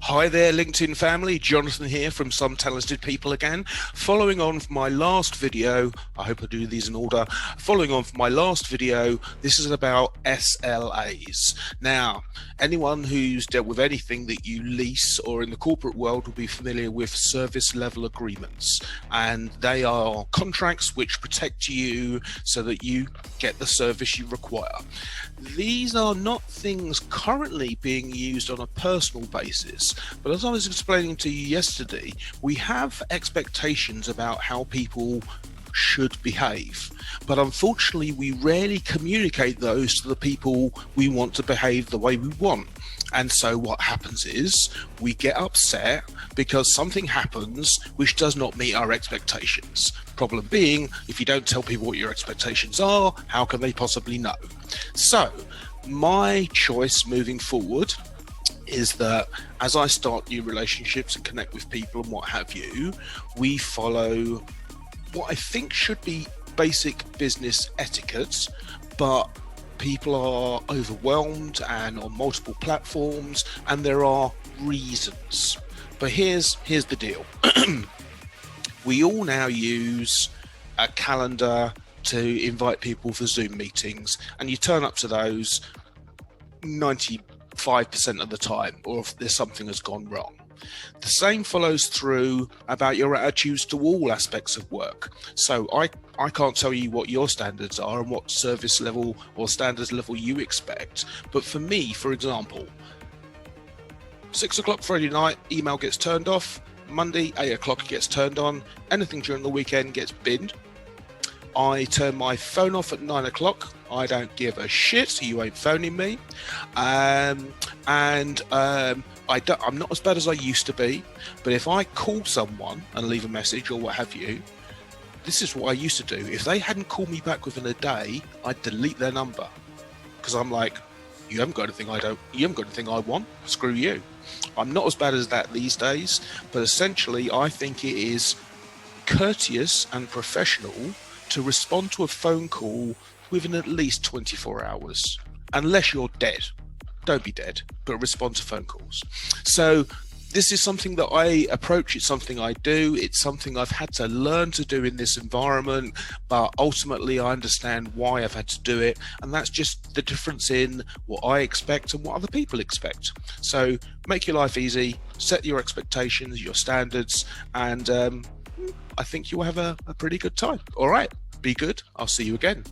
Hi there, LinkedIn family. Jonathan here from Some Talented People again. Following on from my last video, I hope I do these in order. Following on from my last video, this is about SLAs. Now, anyone who's dealt with anything that you lease or in the corporate world will be familiar with service level agreements. And they are contracts which protect you so that you get the service you require. These are not things currently being used on a personal basis, but as I was explaining to you yesterday, we have expectations about how people should behave, but unfortunately we rarely communicate those to the people we want to behave the way we want. And so what happens is we get upset because something happens which does not meet our expectations. Problem being, if you don't tell people what your expectations are, how can they possibly know? So my choice moving forward is that as I start new relationships and connect with people and what have you, we follow what I think should be basic business etiquette, but people are overwhelmed and on multiple platforms, and there are reasons. But here's the deal. We all now use a calendar to invite people for Zoom meetings, and you turn up to those 95% of the time, or if there's something has gone wrong. The same follows through about your attitudes to all aspects of work. So I can't tell you what your standards are and what service level or standards level you expect. But for me, for example, 6 o'clock Friday night, email gets turned off. Monday, 8 o'clock it gets turned on. Anything during the weekend gets binned. I turn my phone off at 9 o'clock. I don't give a shit. You ain't phoning me. I'm not as bad as I used to be, but if I call someone and leave a message or what have you, this is what I used to do. If they hadn't called me back within a day, I'd delete their number, because I'm like, you haven't got anything I want. Screw you. I'm not as bad as that these days, but essentially I think it is courteous and professional to respond to a phone call within at least 24 hours, unless you're dead. Don't be dead, but respond to phone calls. So this is something that I approach. It's something I do. It's something I've had to learn to do in this environment, but ultimately I understand why I've had to do it. And that's just the difference in what I expect and what other people expect. So make your life easy, set your expectations, your standards, and I think you'll have a pretty good time. All right, be good. I'll see you again.